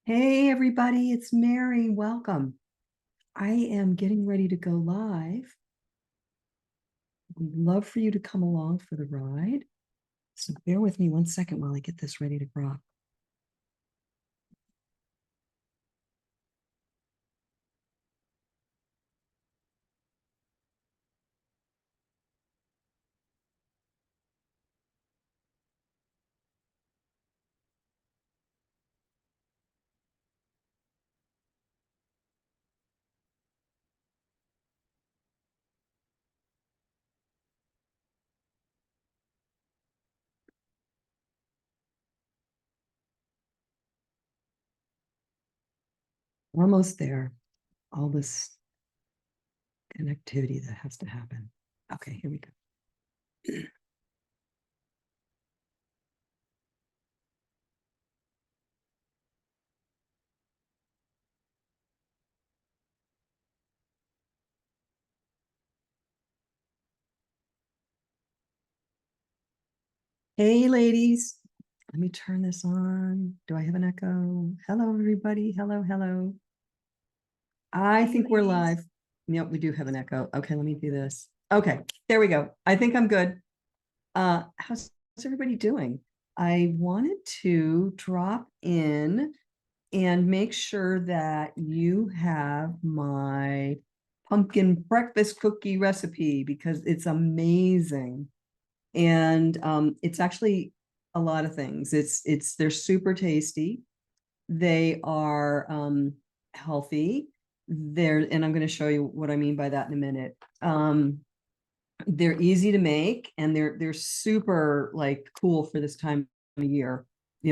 Hey, everybody, it's Mary. Welcome. I am getting ready to go live. I'd love for you to come along for the ride. So bear with me 1 second while I get this ready to rock. Almost there. All this connectivity that has to happen. Okay, here we go. Hey, ladies. Let me turn this on. Do I have an echo? Hello, everybody. Hello, hello. I think we're live. Yep, we do have an echo. Okay, let me do this. Okay, there we go. I think I'm good. How's everybody doing? I wanted to drop in and make sure that you have my pumpkin breakfast cookie recipe because it's amazing. And it's actually a lot of things. They're super tasty. They are healthy. And I'm going to show you what I mean by that in a minute. They're easy to make, and they're super like cool for this time of year,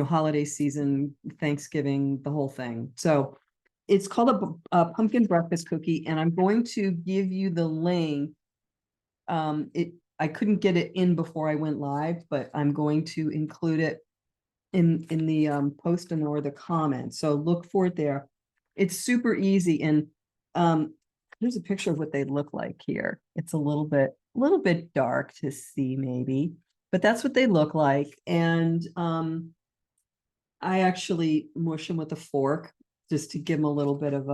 holiday season, Thanksgiving, the whole thing. So it's called a pumpkin breakfast cookie, and I'm going to give you the link. I couldn't get it in before I went live, but I'm going to include it in the post and or the comments. So look for it there. It's super easy, and here's a picture of what they look like here. It's a little bit dark to see maybe, but that's what they look like. And I actually mush them with a fork just to give them a little bit of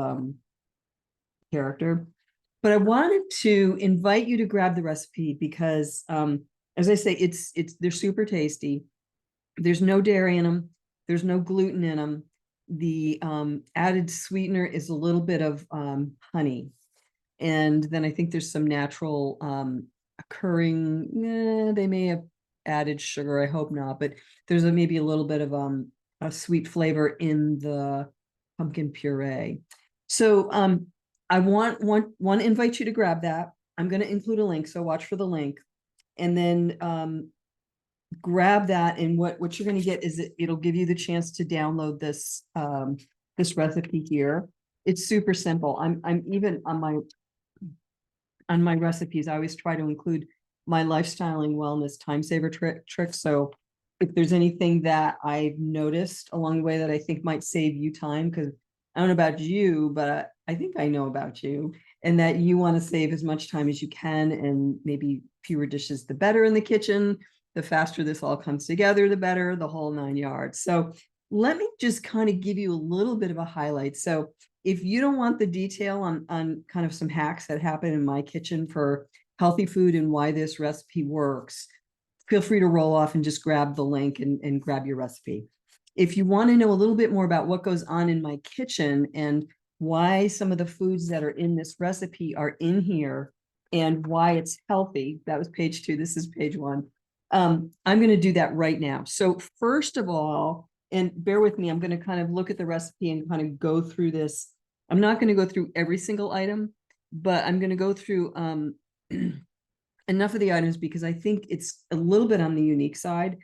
character. But I wanted to invite you to grab the recipe because as I say, they're super tasty. There's no dairy in them. There's no gluten in them. The added sweetener is a little bit of honey. And then I think there's some natural occurring, they may have added sugar, I hope not, but there's maybe a little bit of a sweet flavor in the pumpkin puree. So I want to invite you to grab that. I'm going to include a link, so watch for the link. And then grab that, and what you're going to get is it'll give you the chance to download this recipe here. It's super simple. I'm even on my recipes, I always try to include my lifestyle and wellness time saver tricks. So if there's anything that I've noticed along the way that I think might save you time, because I don't know about you, but I think I know about you, and that you want to save as much time as you can, and maybe fewer dishes, the better in the kitchen. The faster this all comes together, the better, the whole 9 yards. So let me just kind of give you a little bit of a highlight. So if you don't want the detail on kind of some hacks that happen in my kitchen for healthy food and why this recipe works, feel free to roll off and just grab the link and grab your recipe. If you want to know a little bit more about what goes on in my kitchen and why some of the foods that are in this recipe are in here and why it's healthy, that was page 2. This is page 1. I'm going to do that right now. So first of all, and bear with me, I'm going to kind of look at the recipe and kind of go through this. I'm not going to go through every single item, but I'm going to go through enough of the items because I think it's a little bit on the unique side.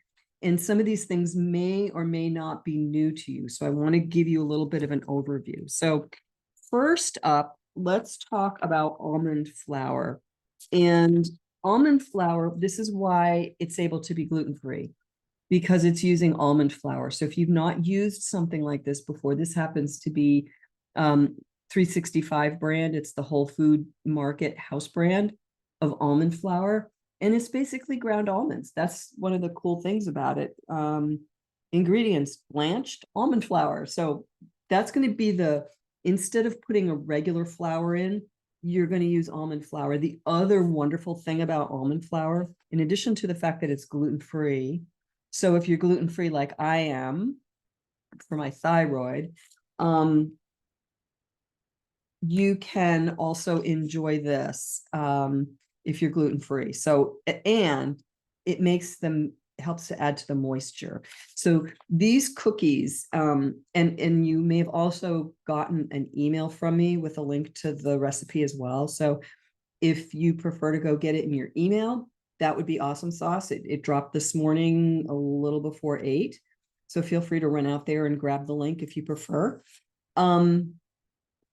And some of these things may or may not be new to you. So I want to give you a little bit of an overview. So first up, let's talk about almond flour. And almond flour, this is why it's able to be gluten-free, because it's using almond flour. So if you've not used something like this before, this happens to be 365 brand. It's the Whole Food Market house brand of almond flour. And it's basically ground almonds. That's one of the cool things about it. Ingredients: blanched almond flour. So that's going to be instead of putting a regular flour in, you're going to use almond flour. The other wonderful thing about almond flour, in addition to the fact that it's gluten-free, so if you're gluten-free like I am for my thyroid, you can also enjoy this if you're gluten-free. So, and it makes them, helps to add to the moisture. So these cookies, and you may have also gotten an email from me with a link to the recipe as well. So if you prefer to go get it in your email, that would be awesome sauce. It dropped this morning a little before 8. So feel free to run out there and grab the link if you prefer.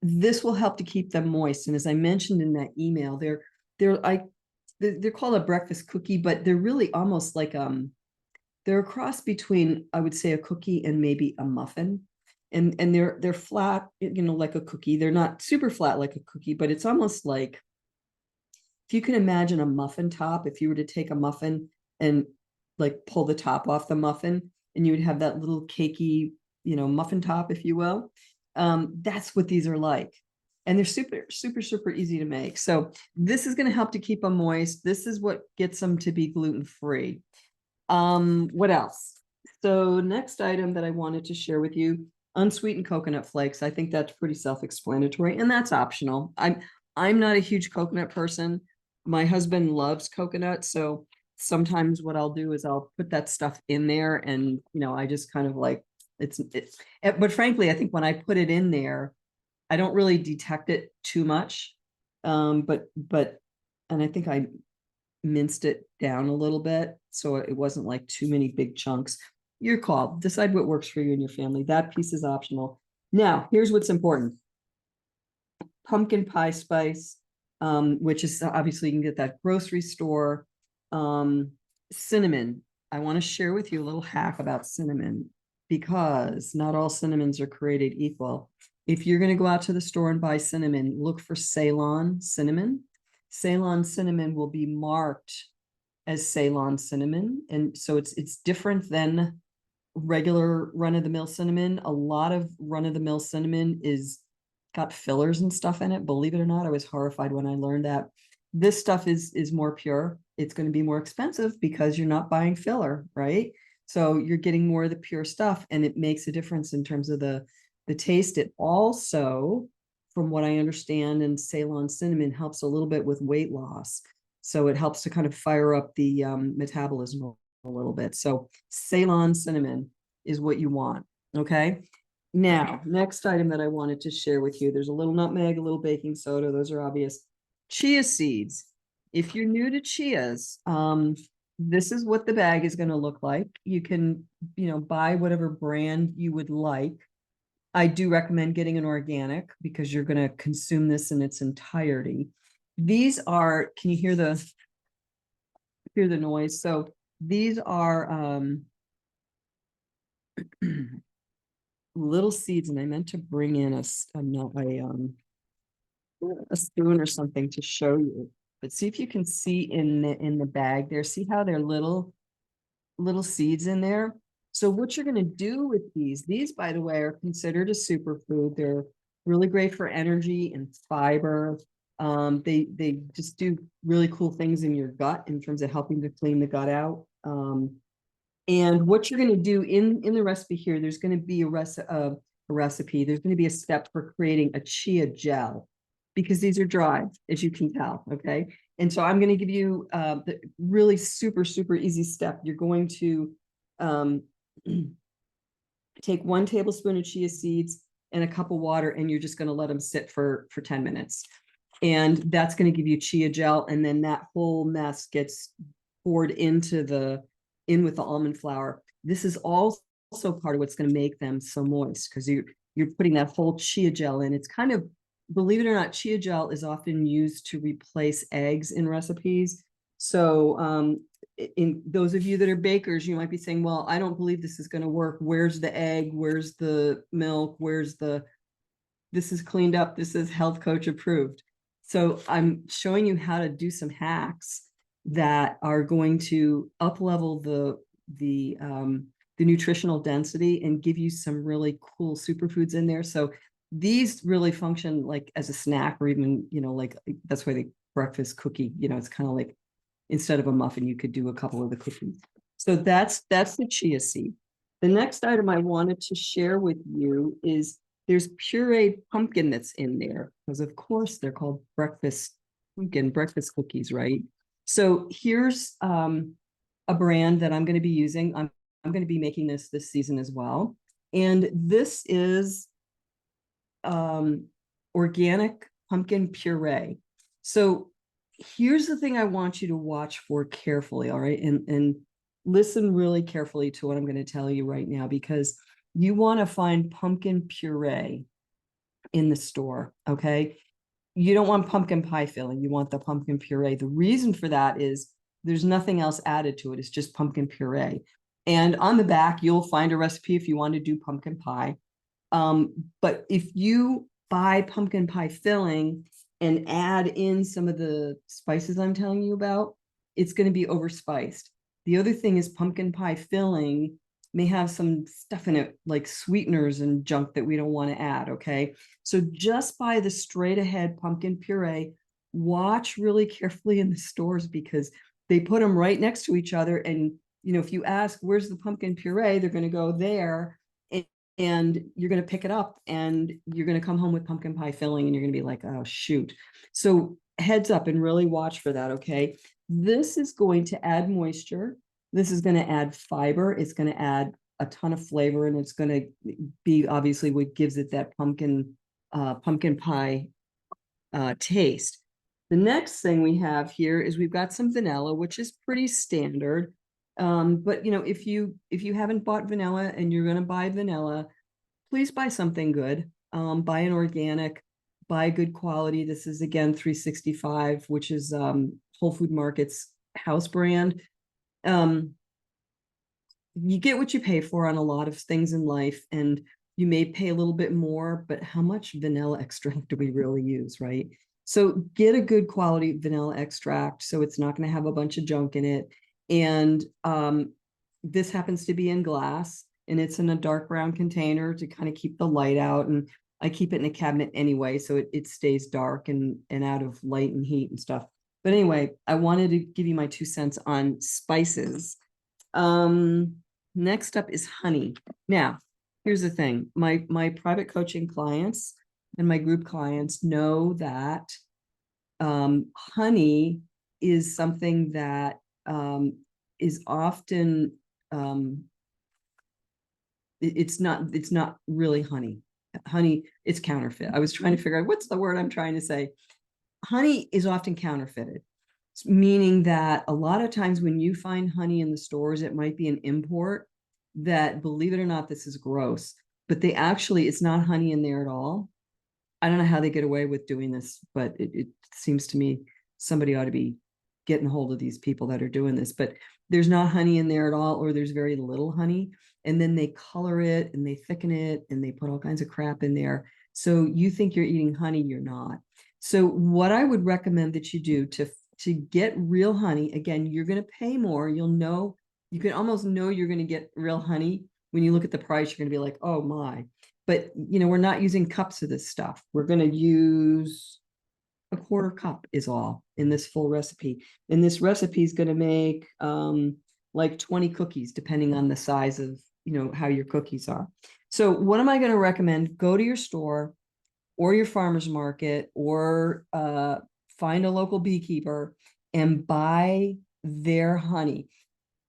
This will help to keep them moist. And as I mentioned in that email, they're called a breakfast cookie, but they're really almost like they're a cross between, I would say, a cookie and maybe a muffin. And they're flat, like a cookie. They're not super flat like a cookie, but it's almost like, if you can imagine a muffin top, if you were to take a muffin and like pull the top off the muffin, and you would have that little cakey, muffin top, if you will. That's what these are like. And they're super, super, super easy to make. So this is going to help to keep them moist. This is what gets them to be gluten-free. What else? So next item that I wanted to share with you, unsweetened coconut flakes. I think that's pretty self-explanatory, and that's optional. I'm not a huge coconut person. My husband loves coconut, so sometimes what I'll do is I'll put that stuff in there, and I just kind of like but frankly, I think when I put it in there, I don't really detect it too much. But and I think I minced it down a little bit so it wasn't like too many big chunks. Your call. Decide what works for you and your family. That piece is optional. Now, here's what's important. Pumpkin pie spice, which is obviously you can get that grocery store. Cinnamon. I want to share with you a little hack about cinnamon, because not all cinnamons are created equal. If you're going to go out to the store and buy cinnamon, look for Ceylon cinnamon. Ceylon cinnamon will be marked as Ceylon cinnamon, and so it's different than regular run-of-the-mill cinnamon. A lot of run-of-the-mill cinnamon is got fillers and stuff in it. Believe it or not, I was horrified when I learned that. This stuff is more pure. It's going to be more expensive because you're not buying filler, right? So you're getting more of the pure stuff, and it makes a difference in terms of the taste. It also, from what I understand, and Ceylon cinnamon helps a little bit with weight loss. So it helps to kind of fire up the metabolism a little bit. So Ceylon cinnamon is what you want. Okay. Now, next item that I wanted to share with you, there's a little nutmeg, a little baking soda. Those are obvious. Chia seeds. If you're new to chias, this is what the bag is going to look like. You can, buy whatever brand you would like. I do recommend getting an organic because you're going to consume this in its entirety. These are, can you hear the noise? So these are little seeds, and I meant to bring in a spoon or something to show you. But see if you can see in the bag there. See how they're little seeds in there. So what you're going to do with these, by the way, are considered a superfood. They're really great for energy and fiber. They just do really cool things in your gut in terms of helping to clean the gut out. And what you're going to do in the recipe here, there's going to be a recipe. There's going to be a step for creating a chia gel, because these are dry, as you can tell. Okay. And so I'm going to give you the really super, super easy step. You're going to take 1 tablespoon of chia seeds and a cup of water, and you're just going to let them sit for 10 minutes. And that's going to give you chia gel. And then that whole mess gets poured in with the almond flour. This is also part of what's going to make them so moist, because you're putting that whole chia gel in. It's kind of, believe it or not, chia gel is often used to replace eggs in recipes. So in those of you that are bakers, you might be saying, well, I don't believe this is going to work. Where's the egg? Where's the milk? This is cleaned up. This is health coach approved. So I'm showing you how to do some hacks that are going to up level the the nutritional density and give you some really cool superfoods in there. So these really function like as a snack, or even, like that's why the breakfast cookie, it's kind of like instead of a muffin, you could do a couple of the cookies. So that's the chia seed. The next item I wanted to share with you is there's pureed pumpkin that's in there, because of course they're called breakfast pumpkin breakfast cookies, right? So here's a brand that I'm going to be using. I'm going to be making this season as well. And this is organic pumpkin puree. So here's the thing I want you to watch for carefully, all right? And listen really carefully to what I'm going to tell you right now, because you want to find pumpkin puree in the store, okay? You don't want pumpkin pie filling, you want the pumpkin puree. The reason for that is there's nothing else added to it. It's just pumpkin puree. And on the back, you'll find a recipe if you want to do pumpkin pie. But if you buy pumpkin pie filling and add in some of the spices I'm telling you about, it's going to be overspiced. The other thing is pumpkin pie filling may have some stuff in it, like sweeteners and junk that we don't want to add, okay? So just buy the straight ahead pumpkin puree. Watch really carefully in the stores, because they put them right next to each other. And, if you ask, where's the pumpkin puree? They're going to go there. And you're going to pick it up and you're going to come home with pumpkin pie filling and you're going to be like, oh, shoot. So heads up and really watch for that, okay? This is going to add moisture. This is going to add fiber. It's going to add a ton of flavor, and it's going to be obviously what gives it that pumpkin pie taste. The next thing we have here is we've got some vanilla, which is pretty standard. But if you haven't bought vanilla and you're going to buy vanilla, please buy something good. Buy an organic, buy good quality. This is again 365, which is Whole Food Market's house brand. You get what you pay for on a lot of things in life, and you may pay a little bit more, but how much vanilla extract do we really use, right? So get a good quality vanilla extract so it's not going to have a bunch of junk in it. And this happens to be in glass, and it's in a dark brown container to kind of keep the light out. And I keep it in a cabinet anyway, so it stays dark and out of light and heat and stuff. But anyway, I wanted to give you my 2 cents on spices. Next up is honey. Now, here's the thing. My private coaching clients and my group clients know that honey is something that is often it's not really honey. Honey, it's counterfeit. I was trying to figure out what's the word I'm trying to say. Honey is often counterfeited, meaning that a lot of times when you find honey in the stores, it might be an import that, believe it or not, this is gross, but it's not honey in there at all. I don't know how they get away with doing this, but it seems to me somebody ought to be getting a hold of these people that are doing this. But there's not honey in there at all, or there's very little honey. And then they color it and they thicken it and they put all kinds of crap in there. So you think you're eating honey, you're not. So what I would recommend that you do to get real honey, again, you're going to pay more. You can almost know you're going to get real honey when you look at the price. You're going to be like, oh my. But we're not using cups of this stuff. We're going to use a quarter cup is all in this full recipe. And this recipe is going to make like 20 cookies, depending on the size of how your cookies are. So what am I going to recommend? Go to your store or your farmer's market, or find a local beekeeper and buy their honey.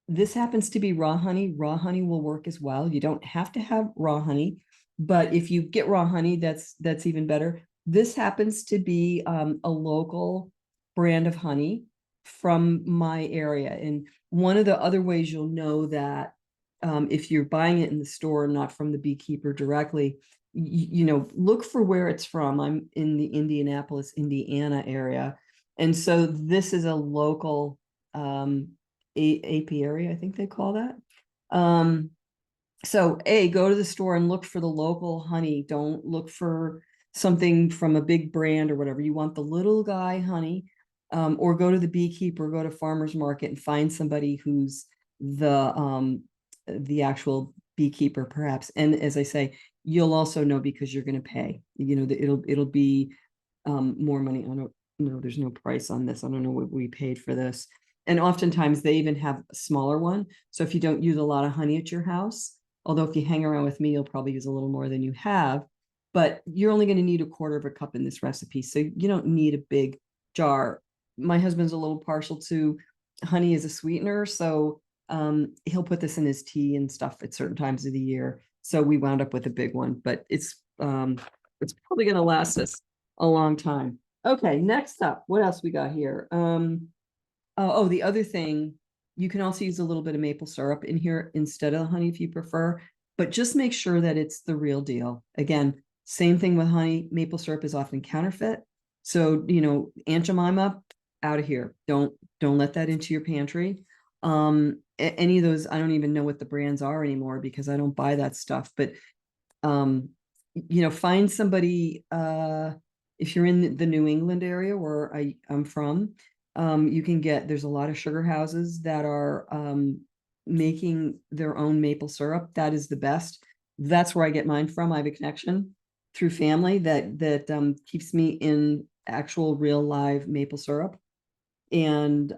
This happens to be raw honey. Raw honey will work as well. You don't have to have raw honey, but if you get raw honey, that's even better. This happens to be a local brand of honey from my area. And one of the other ways you'll know that if you're buying it in the store, not from the beekeeper directly, look for where it's from. I'm in the Indianapolis, Indiana area. And so this is a local apiary, I think they call that. So go to the store and look for the local honey. Don't look for something from a big brand or whatever. You want the little guy honey, or go to the beekeeper, go to farmer's market and find somebody who's the the actual beekeeper perhaps. And as I say, you'll also know because you're going to pay, it'll be more money. I don't know, there's no price on this. I don't know what we paid for this. And oftentimes they even have a smaller one. So if you don't use a lot of honey at your house, although if you hang around with me, you'll probably use a little more than you have, but you're only going to need a quarter of a cup in this recipe. So you don't need a big jar. My husband's a little partial to honey as a sweetener. So he'll put this in his tea and stuff at certain times of the year. So we wound up with a big one, but it's probably going to last us a long time. Okay, next up, what else we got here? The other thing, you can also use a little bit of maple syrup in here instead of honey if you prefer, but just make sure that it's the real deal. Again, same thing with honey. Maple syrup is often counterfeit. So, Aunt Jemima, out of here. Don't let that into your pantry. Any of those, I don't even know what the brands are anymore because I don't buy that stuff, but find somebody, if you're in the New England area where I'm from, there's a lot of sugar houses that are making their own maple syrup. That is the best. That's where I get mine from. I have a connection through family that keeps me in actual real live maple syrup. And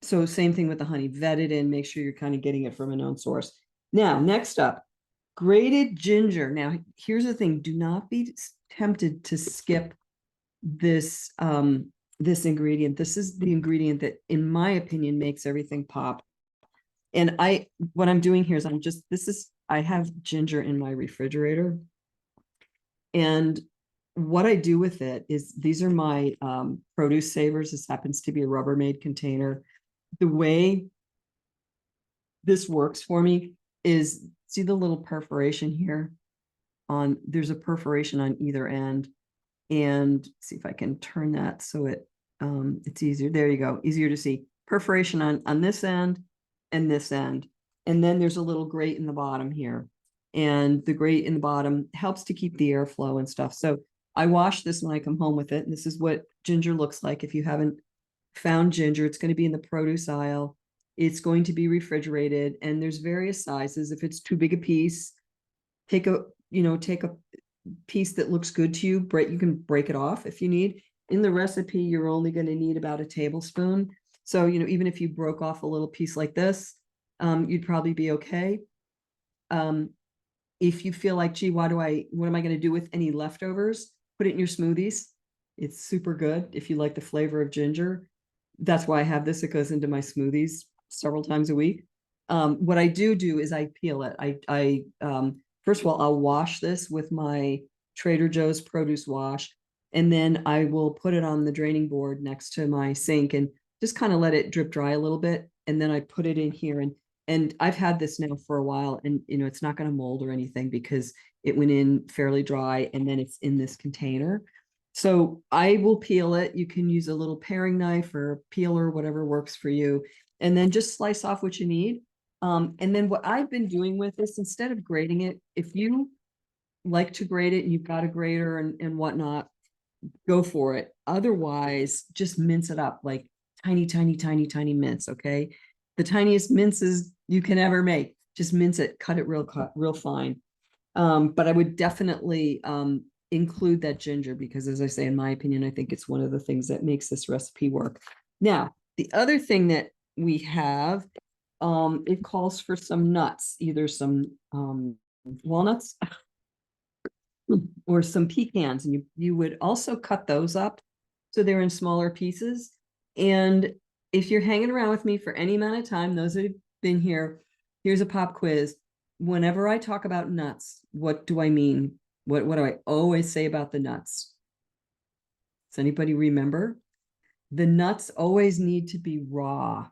so same thing with the honey, vet it in, make sure you're kind of getting it from a known source. Now, next up, grated ginger. Now, here's the thing, do not be tempted to skip this this ingredient. This is the ingredient that, in my opinion, makes everything pop. And what I'm doing here is I have ginger in my refrigerator. And what I do with it is, these are my produce savers. This happens to be a Rubbermaid container. The way this works for me is, see the little perforation here? There's a perforation on either end. And see if I can turn that so it's easier. There you go, easier to see. Perforation on this end and this end. And then there's a little grate in the bottom here. And the grate in the bottom helps to keep the airflow and stuff. So I wash this when I come home with it. And this is what ginger looks like. If you haven't found ginger, it's going to be in the produce aisle. It's going to be refrigerated, and there's various sizes. If it's too big a piece, take a piece that looks good to you. You can break it off if you need. In the recipe, you're only going to need about a tablespoon. So, even if you broke off a little piece like this, you'd probably be okay. If you feel like, gee, what am I going to do with any leftovers? Put it in your smoothies. It's super good if you like the flavor of ginger. That's why I have this. It goes into my smoothies several times a week. What I do is I peel it. I first of all, I'll wash this with my Trader Joe's produce wash, and then I will put it on the draining board next to my sink and just kind of let it drip dry a little bit. And then I put it in here, and I've had this now for a while, and it's not going to mold or anything because it went in fairly dry, and then it's in this container. So I will peel it. You can use a little paring knife or peeler, whatever works for you, and then just slice off what you need. And then what I've been doing with this, instead of grating it, if you like to grate it and you've got a grater and whatnot, go for it. Otherwise, just mince it up like tiny, tiny, tiny, tiny mince. Okay. The tiniest minces you can ever make. Just mince it, cut it real fine. But I would definitely include that ginger because, as I say, in my opinion, I think it's one of the things that makes this recipe work. Now, the other thing that we have, it calls for some nuts, either some walnuts or some pecans, and you would also cut those up so they're in smaller pieces. And if you're hanging around with me for any amount of time, those that have been here, here's a pop quiz. Whenever I talk about nuts, what do I mean? What do I always say about the nuts? Does anybody remember? The nuts always need to be raw.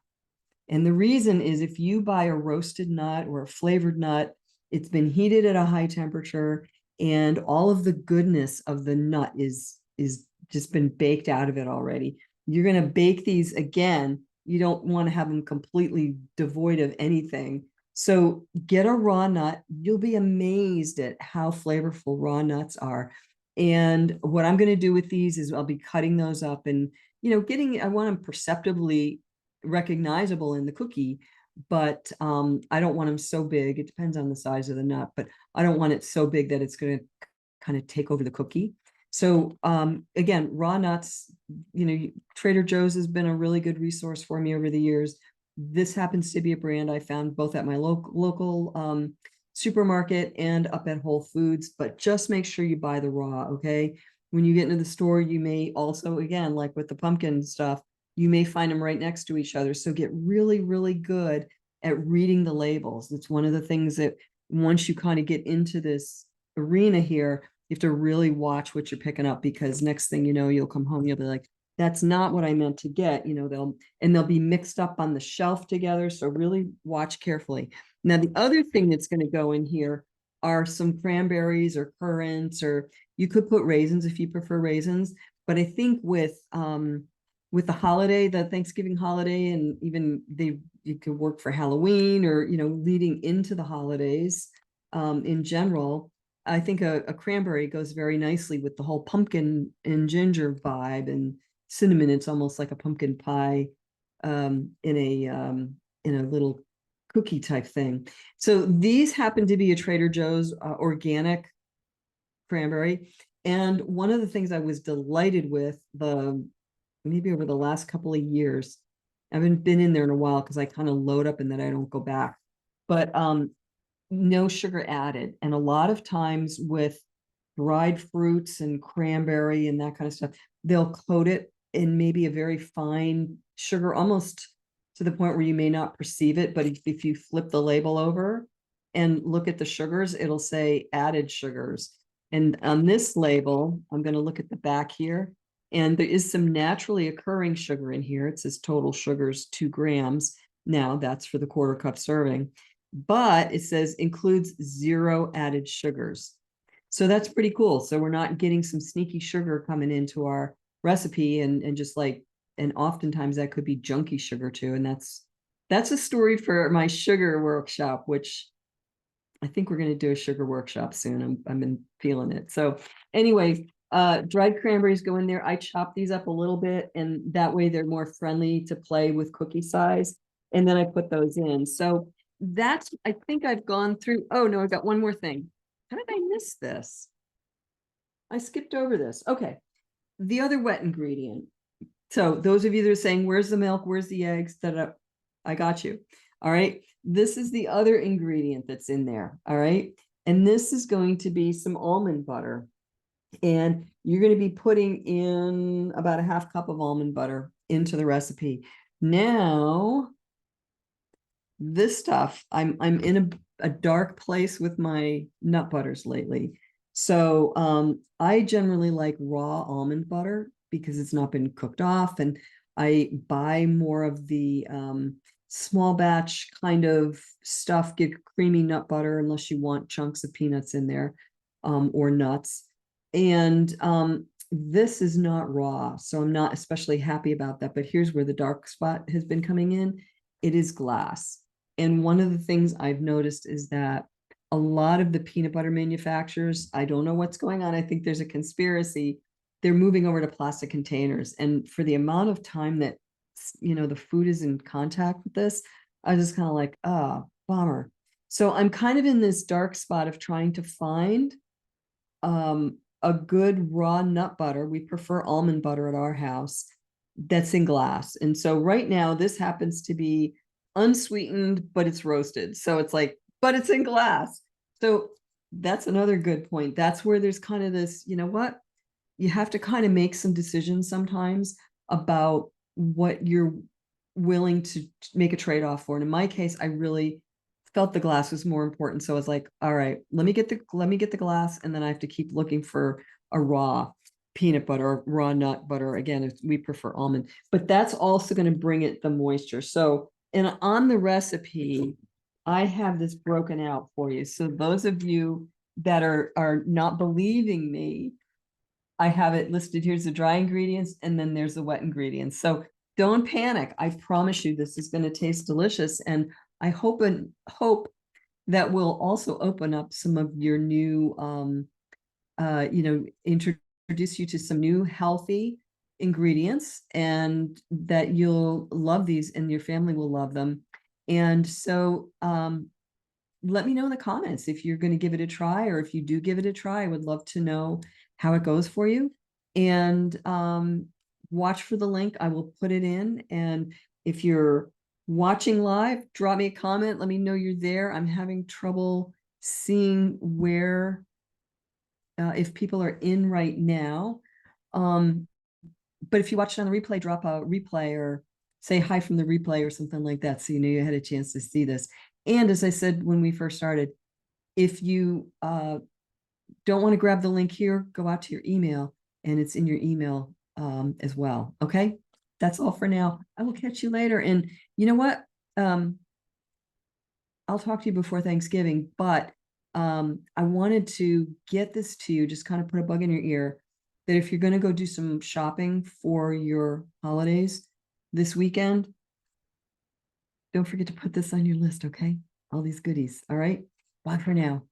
And the reason is, if you buy a roasted nut or a flavored nut, it's been heated at a high temperature, and all of the goodness of the nut is just been baked out of it already. You're going to bake these again. You don't want to have them completely devoid of anything. So get a raw nut. You'll be amazed at how flavorful raw nuts are. And what I'm going to do with these is I'll be cutting those up and, I want them perceptibly recognizable in the cookie, but I don't want them so big. It depends on the size of the nut, but I don't want it so big that it's going to kind of take over the cookie. So again, raw nuts, Trader Joe's has been a really good resource for me over the years. This happens to be a brand I found both at my local supermarket and up at Whole Foods, but just make sure you buy the raw, okay? When you get into the store, you may also, again, like with the pumpkin stuff, you may find them right next to each other. So get really, really good at reading the labels. It's one of the things that once you kind of get into this arena here, you have to really watch what you're picking up, because next thing you know, you'll come home, you'll be like, that's not what I meant to get. They'll be mixed up on the shelf together. So really watch carefully. Now, the other thing that's going to go in here are some cranberries or currants, or you could put raisins if you prefer raisins. But I think with the holiday, the Thanksgiving holiday, and even you could work for Halloween, or leading into the holidays in general. I think a cranberry goes very nicely with the whole pumpkin and ginger vibe, and cinnamon. It's almost like a pumpkin pie in a little cookie type thing. So these happen to be a Trader Joe's organic cranberry. And one of the things I was delighted with maybe over the last couple of years, I haven't been in there in a while because I kind of load up and then I don't go back, but no sugar added. And a lot of times with dried fruits and cranberry and that kind of stuff, they'll coat it in maybe a very fine sugar, almost to the point where you may not perceive it. But if you flip the label over and look at the sugars, it'll say added sugars. And on this label, I'm going to look at the back here, and there is some naturally occurring sugar in here. It says total sugars 2 grams. Now that's for the quarter cup serving, but it says includes 0 added sugars. So that's pretty cool. So we're not getting some sneaky sugar coming into our recipe, and just like, and oftentimes that could be junky sugar too. And that's a story for my sugar workshop, which I think we're going to do a sugar workshop soon. I'm been feeling it. So anyway, dried cranberries go in there. I chop these up a little bit, and that way they're more friendly to play with cookie size. And then I put those in. So I think I've gone through. Oh no, I've got one more thing. How did I miss this? I skipped over this. Okay. The other wet ingredient. So those of you that are saying, where's the milk? Where's the eggs? I got you. All right. This is the other ingredient that's in there. All right. And this is going to be some almond butter. And you're going to be putting in about a half cup of almond butter into the recipe. Now, this stuff, I'm in a dark place with my nut butters lately. So I generally like raw almond butter because it's not been cooked off, and I buy more of the small batch kind of stuff, get creamy nut butter unless you want chunks of peanuts in there, or nuts. And this is not raw, so I'm not especially happy about that. But here's where the dark spot has been coming in. It is glass. And one of the things I've noticed is that a lot of the peanut butter manufacturers, I don't know what's going on. I think there's a conspiracy. They're moving over to plastic containers. And for the amount of time that, the food is in contact with this, I was just kind of like, bummer. So I'm kind of in this dark spot of trying to find a good raw nut butter. We prefer almond butter at our house that's in glass. And so right now, this happens to be unsweetened, but it's roasted. So it's like, but it's in glass. So that's another good point. That's where there's kind of this, what? You have to kind of make some decisions sometimes about what you're willing to make a trade-off for. And in my case, I really felt the glass was more important. So I was like, all right, let me get the glass, and then I have to keep looking for a raw peanut butter or raw nut butter. Again, we prefer almond, but that's also going to bring it the moisture. So, and on the recipe, I have this broken out for you. So those of you that are not believing me, I have it listed. Here's the dry ingredients, and then there's the wet ingredients. So don't panic. I promise you this is going to taste delicious. And I hope that will also open up some of your new, introduce you to some new healthy ingredients, and that you'll love these and your family will love them. And so let me know in the comments if you're going to give it a try, or if you do give it a try. I would love to know how it goes for you. And watch for the link. I will put it in. And if you're watching live, drop me a comment. Let me know you're there. I'm having trouble seeing where, if people are in right now. But if you watch it on the replay, drop a replay or say hi from the replay or something like that, so you know you had a chance to see this. And as I said when we first started, if you don't want to grab the link here, go out to your email, and it's in your email as well. Okay, that's all for now. I will catch you later. And you know what? I'll talk to you before Thanksgiving, but I wanted to get this to you, just kind of put a bug in your ear, that if you're going to go do some shopping for your holidays this weekend, don't forget to put this on your list, okay? All these goodies. All right. Bye for now.